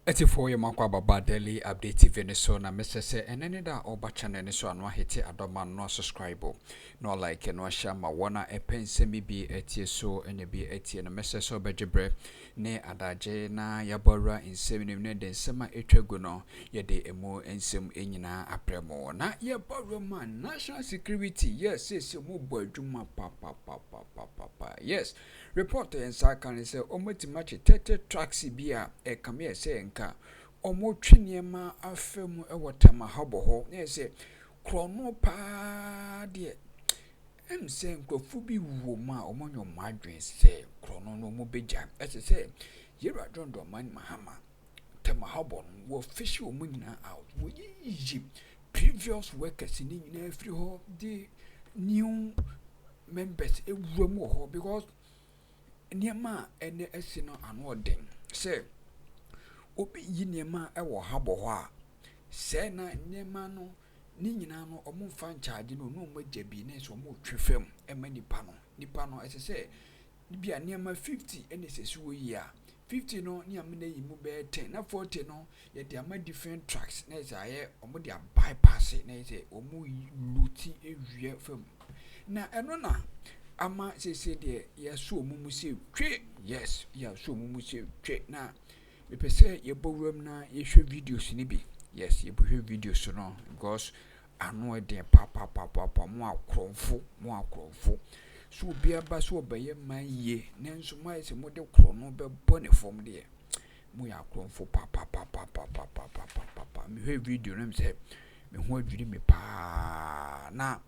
84 year makwa baba daily update TV ne so na mesese enene da oba channel ne so anwa hete adoma no subscribe no like no share ma wona epense mi bi etie so ene bi etie no mesese obejebre ne adaje na yabora insem ne de nsema etwagu no ye de emu ensem enyina apremo na yabora man national security yes yes mu boadwuma pa yes report ensa kan say omotimachi 30 tracks bia e kame say nka omo tweniema afemu ewo Tema Habour ho na say krono pa de say nkofu bi wo ma omonyo madwen say krono no mo beja say yera dondo man mahama Tema Habour wo official mo nyina out wo yi previous workers ni nyina free ho the new members ewuram ho because niema ene esino anoden say obi yi niema ewo Habour ho a say na niema no ni nyina no omo fan charge no no magyabi na so omo twefam ema nipa no ese say bia niema 50 ene sesuo yi a 50 no ni amena yi mu be 10 na 40 no ye de ama different tracks na ese aye omo de bypass na ese omo luti ewie fam na eno na ama se de ya so omumu se twe yes ya so omumu se twe na me pese ye bowram na ye hwe videos ni bi yes ye bo hwe videos no because ano de papa mo akromfo so bia ba so obaye man ye nanso mai se mo de krono be bone form de mo ya akromfo papa me hwe video no me se me ho adwiri me pa na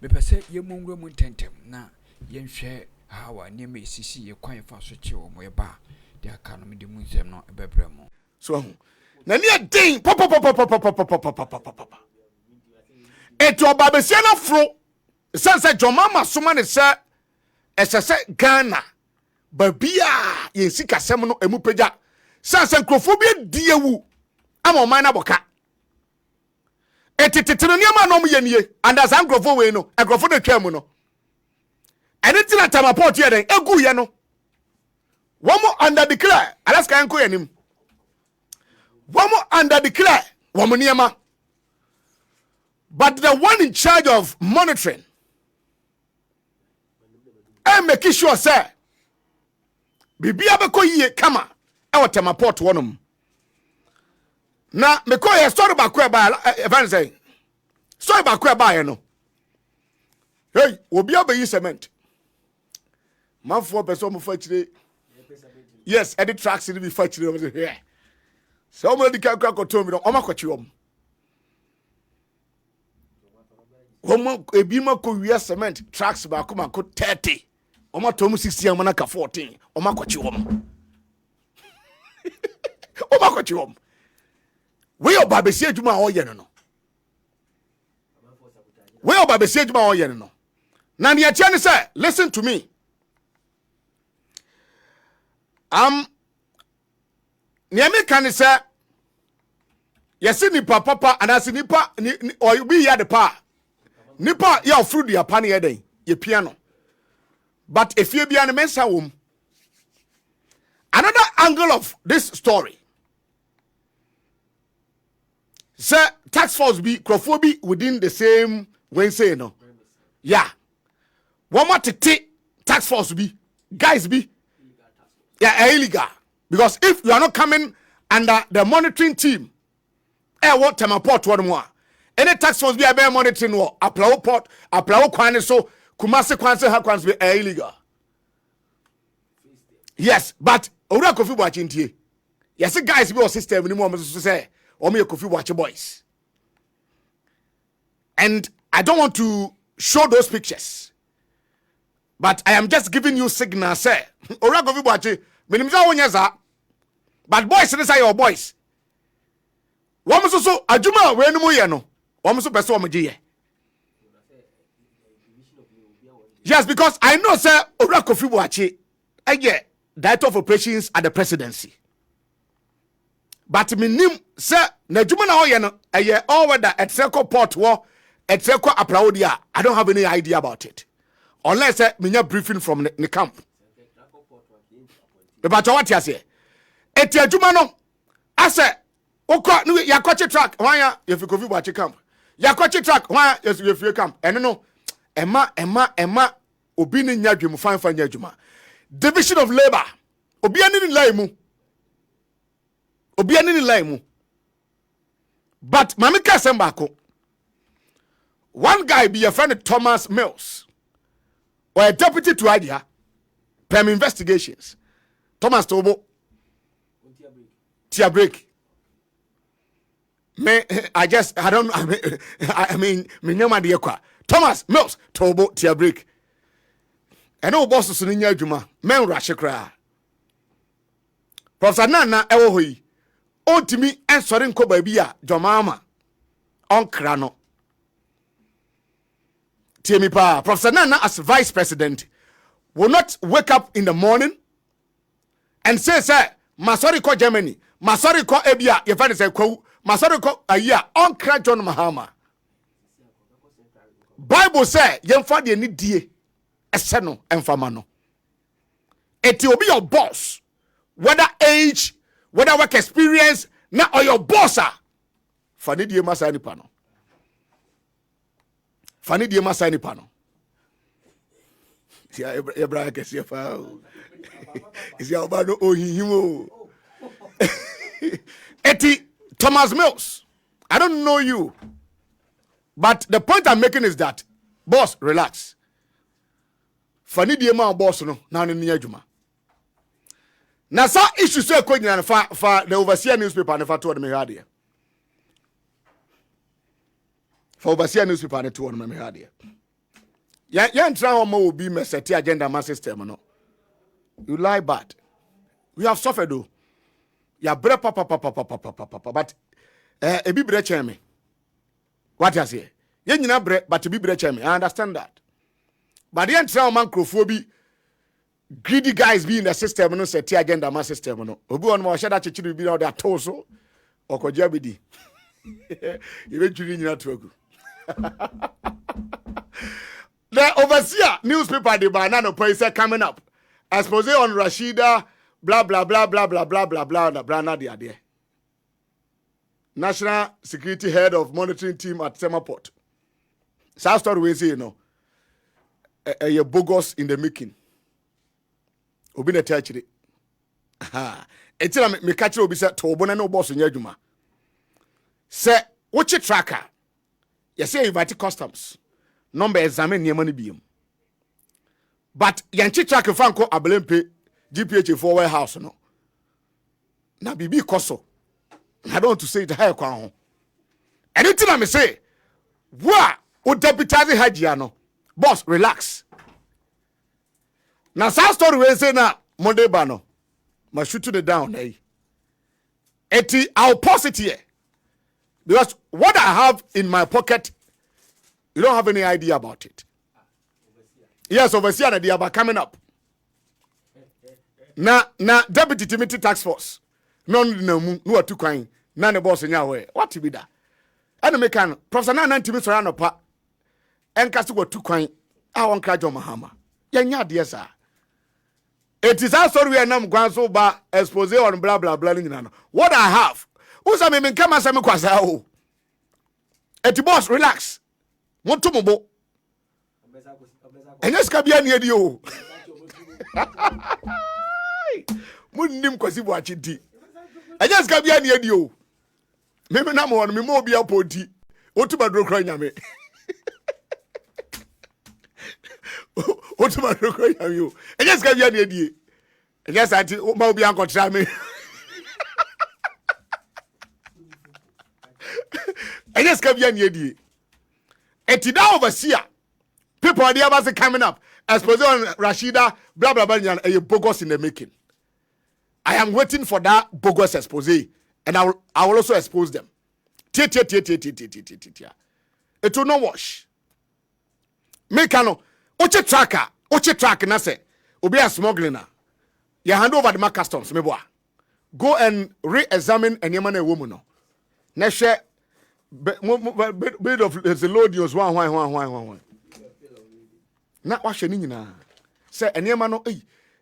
me pese ye monwura mu tentem na ye nhwe hawa ne me sisi ye kwan fa so che o mo ye ba de aka no me de mu nsem no ebebre mo so na ne den papa eto babesia na fro sanse jomama soma ne se esese Ghana babia ye sika sem no emu pagya sanse nkrofo bi diewu ama o man na boka etetetene niam no ye nie anda san nkrofo we no nkrofo de twam no ene tina Tema port ye den egu ye no womo under declare alaska enko ye nim womo under declare womo niema but the one in charge of monitoring and make sure say bibia be ko yie kama e wo Tema port wonum na me ko ye story ba ko e ba even say story ba ko e ba ye no hey obi abayi cement man for person mo fa chire yes edit tracks ni be fa chire o here so mo di ka ko to mi no o makochi om homo ebi ma ko wi cement tracks ba ko ma ko 30 o ma to mu 60 am na ka 14 o makochi om o makochi om we obabesi adwuma a oyɛ no we obabesi adwuma a oyɛ no na ne atia ne say listen to me ne me kan say yesi nipa papa anase nipa or bi ya de pa nipa ya ofru dia pa ne yeden ye piano but efie bia ne mensa wom another angle of this story. Sir, tax force be crofo within the same when say no. Yeah. One more tax force be guys be yeah illegal. Because if you are not coming under the monitoring team, what Tema port one more. Any tax force be a bear monitoring war, apply port, apply kwane so kumase kwanse ha kwanse be illegal. Yes, but ora kofi bo achintie. Yes, guys be your system ni mo say Omo Kofi watch boys. And I don't want to show those pictures. But I am just giving you signal, say. Ora Kofi watch minimza wonyaza. But boys say your boys. Womo so adwuma we no mo ye no. Womo so pese womo giye. Yes, because I know say Ora Kofi watch director of operations at the presidency. But minim se na djuma na hoye no eye all weather etreko port wo etreko aplaudia. I don't have any idea about it unless minya briefing from the camp. But what you say eti adwuma no I said, "Oko no ya kwache track wan ya yefikovi bwache camp. Ya kwache track wan ya yefie camp. Eno no Emma obi ni nya dwemu fanfa nya adwuma. Division of labor. Obi ani ni line mu. Obi ani ni line mu. But mami ka sembako. One guy be your friend Thomas Mills, or a deputy to Idea, Prem Investigations. Thomas Tobo. Tia break. I mean, Thomas Mills, Tobo, Tia break. And no bosses in your Juma, men rush a cry. Professor Nana Ewohi, on to me answering Kobabia, Jomama, on Krano. Tema pa, Professor Nana as vice president will not wake up in the morning and say, sir, Masori ko Germany, Masori ko Ebia, your father say, Masori ko Aya, on crack John Mahama. Bible say, young father need die, eseno, and famano. It will be your boss, whether age, whether work experience, now or your boss are. Fani die masani pano. Fani die masani pano. Sia Abraham Kesi fa. Isia obano ohihimo. Eti Thomas Mills. I don't know you. But the point I'm making is that boss, relax. Fani die ma boss no na no ni adwuma. Na sa issue so ko nyina fa the overseer newspaper na fa to me hade. For overseer newspaper na to me hade. Ya ntra ho ma obi meseti agenda ma system no. You lie bad. We have suffered though. Ya bre papa but ebi bre chen me. What you say? Ye nyina bre but ebi bre chen me. I understand that. But the ntra man crofo bi greedy guys be in the system no set agenda ma system no. Obi on mo sheda chichiru bi na dey atoso okoja bidi. You be chiri nyina trogu. The overseer newspaper the banana price coming up. Expose on Rashida, blah blah blah blah blah blah blah blah blah na dia there. National Security Head of Monitoring Team at Tema Port. South story we say, you know, a bogus in the making. Obi na tiachire. Ha. Etira me catch obi say to obo na no boss nya adwuma. Say wochi tracker. You say invite customs. Number examine niam no biom. But yanchi track fanko abelempe GPH for warehouse no. Na bibi koso. I don't want to say it high kwan ho. Anything I me say, wa o deputize hajia no. Boss, relax. Now, some story we say na Monday bano. Ma shoot it down, eh? Eti, I'll pause it here. Because what I have in my pocket, you don't have any idea about it. Yes, overseer the idea about coming up. Na Deputy Timothy Task Force. No too kind. None the boss in your way. What to be that? And me can Professor Nana Timothy Sorano pa. And Casu too kind. I won't cry John Mahama. Yanya dear sir. It is also we are not going so bad expose on blah blah blah. What I have. Who's a me come as I'm quasi. Eti boss, relax. Want to mobo. And yes, Kabia near you. Mundim kwasi watching. And yes, Kabia near you. Maybe not more, me more be a poti. What to my crying me. What to my crying you. And yes, Kabia near you. And yes, I think what be uncle try me. And yes, Kabia near you. And now overseer. People are there coming up. Expose on Rashida, blah blah blah, and a bogus in the making. I am waiting for that bogus expose, and I will also expose them. It will not wash. Mekano, Oche tracker, na say, Obi a smuggling. You hand over the customs, me boy. Go and re-examine any man a woman. No. Next year, bit of the load use one. Not wash any na. Say any man no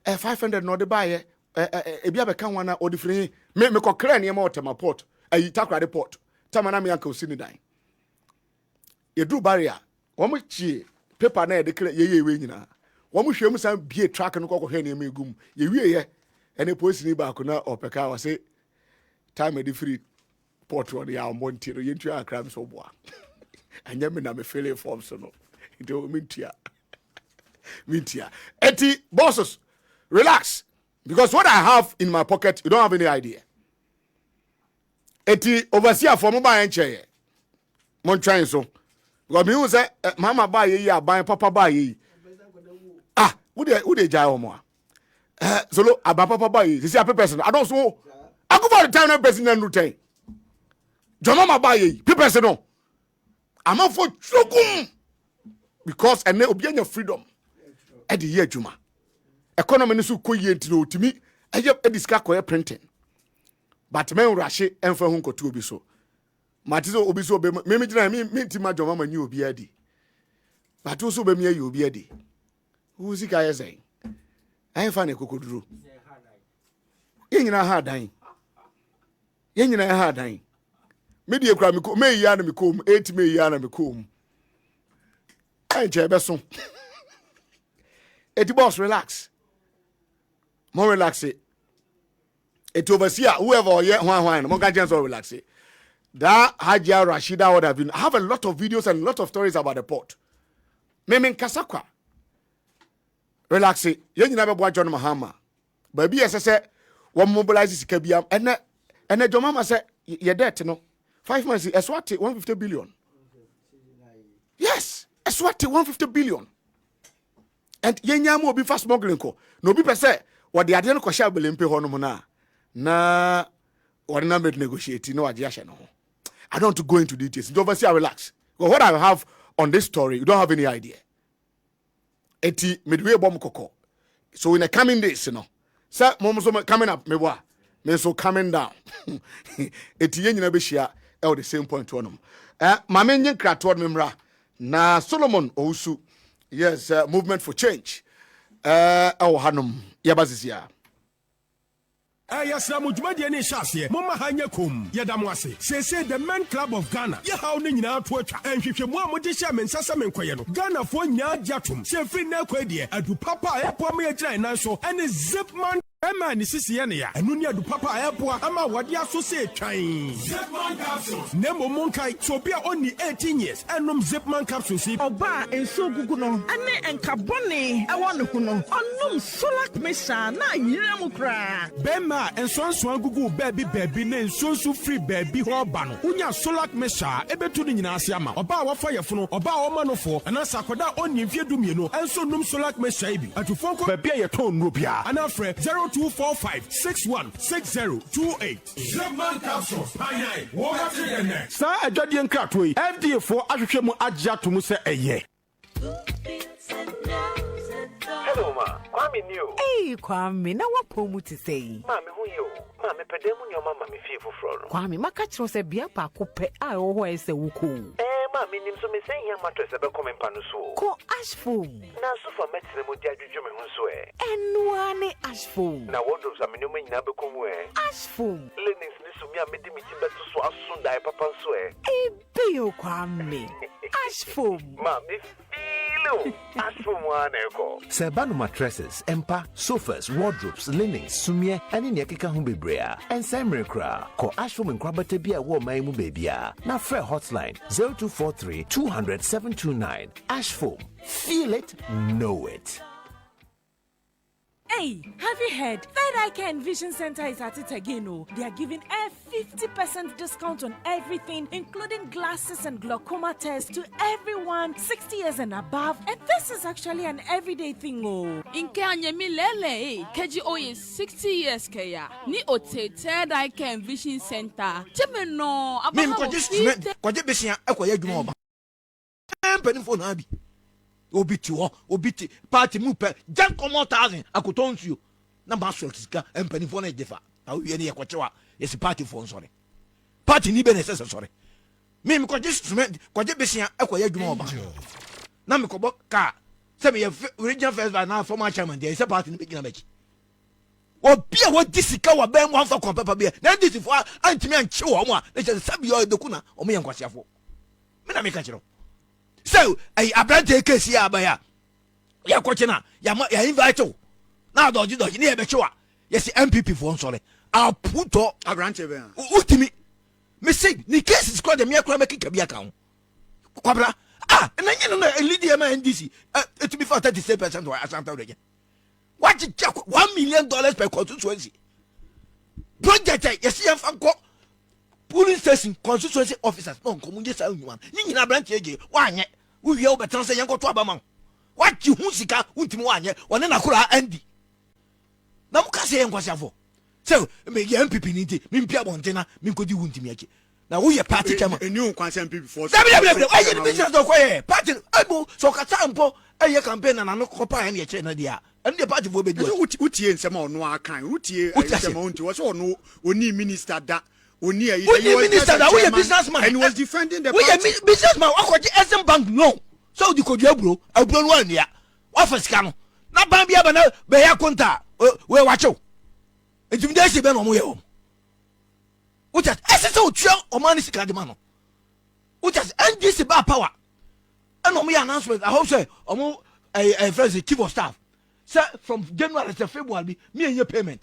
500 no de buy ebi abeka wana odifri me kokra ne ma Tema port ayi Takrade port tamana me anka osini dan yedu barrier wo mo chie paper na declare ye we nyina wo mo hwem san bie track no kokko hwe ne ma egum ye wie ye ene police ni ba ko na opeka wa say time edi free port on ya monti no yentu akram so boa anya me na me feel form so no ito mintia eti bosses relax because what I have in my pocket you don't have any idea eti overseer for mobile enche mon trying so because me say mama buy ye aban papa buy ye who dey jai omo solo aban papa buy ye see a person I don't so I go for the time na person na routine jo mama buy ye person no am for chokum because and obi anya freedom e dey ye adwuma economy no so koye ntino otimi eye ediska koye printing but men rashi enfa hu nkoto obi so matizo obi so be me gina me ntima jo mama ni obi adi but wo so be me ayi obi adi wo sika yesen enfa ne kokoduro yenyina ha dan yenyina ha dan me die kra me ko me yi ana me kom 8 me yi ana me kom enche be so eti boss relax more relax it overseer whoever yeah one more guys all relax it that Hajia Rashida would have been I have a lot of videos and a lot of stories about the port memen kasakwa relax it yen nyina be boa John Mahama baby say one mobilize sika biam ene John Mahama say ye debt no 5 months eswati 150 billion yes eswati 150 billion and yenya mo be fast smuggling ko no be per se what the idea no kwasha belempe ho no na what na met negotiate no agye ahye no I don't want to go into details don't oversee relax because what I have on this story you don't have any idea eti midwe bom kokko so in the coming days you know sir mom so coming up me boa me so coming down eti yenyina be hia the same point to no ma menye krato memra na Solomon Owusu yes movement for change hanum yabazisia yes, na mujumadi ni shasiye. Mama hanya kum. Yadamwase. Say the Men Club of Ghana. Ya hauni nyina atwecha. Enhwehwe mu amodisha mensasa menkwaye no. Ghana fo nya jatum. Se free na kwadie. Adu papa epo am yegyina nanso. Ene Zipman Emma ni sisi ye ne ya. Enu ni adu papa epo ama wade aso se twan. Zipman capsules. Nemo monkai so bia only 18 years. Enom Zipman capsules si. Oba enso gugu no. Ane enkabone ewo ne hu no. Onum solak mesha na yiremu kra. Bema ensonso gugu baby na ensonso free baby ho ba no. Unya solak mesha ebetu ni nyina ase ama. Oba wafa yefo oba wo manofo. Anasa koda oni mfie dumie no. Enso num solak mesha ibi. Atufonko baby ye ton no bia. Anafre 0245616028. Zipman capsules. Payai. Wo ga te ne. Sa adwade nkrato yi. FDA for ahwehwe mu agya to mu se eye. Hello, ma. Kwame new. Hey, Kwame, na wapo to say. Mami, who you? Mami, pedemu ni mama mi feel for. Kwame, makachiro se bia pa kupe a oho ese wuku. Mami, nim so me say here mattress ebe come panu so. Ko ashful. Na so for metne mo dia dwudwo me hu so Enwane ashful. Na wardrobes amene mo nyina be komu Ashful. Linens ni so mi amedi mi ti beto so aso dai papa so Bio Kwame. Ashful. Mami, Sebano mattresses, empa, sofas, wardrobes, linens, sumie, and in yakika humbebrea, and Samrekra. Call Ashful and Krabata be a woman mu babya. Now fair hotline 0243 200 729. Ashful. Feel it, know it. Hey, have you heard? Third Eye Care Vision Center is at it again. Oh, they are giving a 50% discount on everything, including glasses and glaucoma tests to everyone 60 years and above. And this is actually an everyday thing. Oh, in Kenya, Milele, KGO is 60 years. Kaya ni ote Third Eye Care Vision Center. Chemeno, about Obiti party mupe jan komo 1000 akotonsu yo na maso sika empanifo na jefa na wie ne yakwachewa yes party for sorry party ni be necessary sorry me kwaje instrument kwaje besia akoya adwuma oba na me kobo ka se me regional festival na former chairman there is party ni be gina mechi Obia what disika wa ben one for papa be. Na this for antimi anche wo mo a. Na je sabi yo dokuna o me yankwasiafo. Me na me ka kiro. So, abrante Kesi abaya. Ya kwachina, ya invite you. Na doji ni ebe chewa. Yes MPP for nsore. Aputo abrante be. Utimi. Me say ni Kesi squad de me akura make kabia kan. Kwabra. Na nyino na leader ma NDC. To be for 37% wa asanta region. What you check $1 million per constituency. Project yes yan fanko. Police station constituency officers no komunje sa unwan. Ni nyina branch eje wa anye. Wo hwie wo betan se yanko to abama. What you hu sika untimi wa anye. Wone na kura andi. Na muka se yankwasiafo. So me MPP ni nti me mpia bontena me nkodi untimi ake. Na wo ye party chairman. Enu kwanse MPP for. Why you business do koye? Party ebo so kata mpo eye campaign na no kopa ya kire na dia. And the party for be do. Utie nsema ono akan. Utie nsema onti wo so ono oni minister da. Oni minister that we a businessman and he was defending the we a businessman akwaje SM bank no so the kodu abro no ania wa fasika no na ban bia ba na be ya konta we wacho intimidation be no mo ye o uta ese o twa o man sika de ma no uta NDC ba power and o mo announcement I hope say o mo friends chief of staff say from January to February me and your payment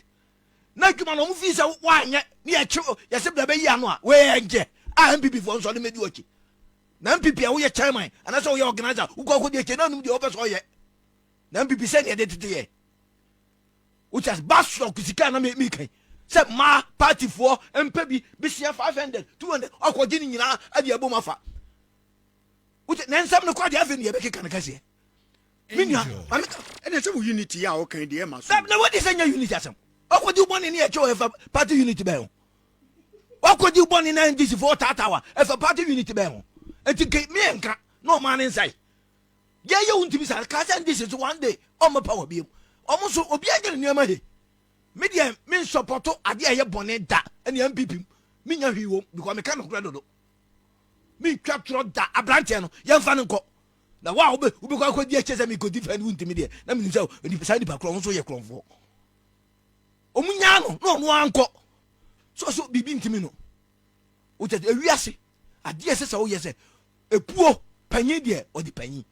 na kuma no mu fi se wa anye ni e chiwo ye se bla be yi ano a we enje a MPP for nso le medi ochi na MPP a wo ye chairman ana so wo ye organizer wo ko de che na num de obeso ye na MPP se ne de tete ye which has basho kusika na me kan se ma party for MPP bi sia 500 200 akwaje ni nyina ade abom afa which na nsam ne kwa de afa ni ye be keka na kase minya ene se unity ya o kan de e ma so na what is anya unity asem Okwodi uboni ni echo efa party unity be ho. Okwodi uboni na NDC for tatawa efa party unity be ho. Enti ke me enka no man inside. Ye untimi sa ka say NDC so one day omo power bi. Omo so obi agere niam he. Me dey me support ade aye bone da ene MPP. Me nya hwi wo because me ka no kura dodo. Me twa tro da abrante no ye mfa no nko. Na wa obi ko akwadi eche say me go defend untimi dey. Na me nim say oni pesa di pa kro so ye kronfo. Omunyano no anko so bibi ntimi no o te ewiase ade ese se wo ye se epuo panyi de o di panyi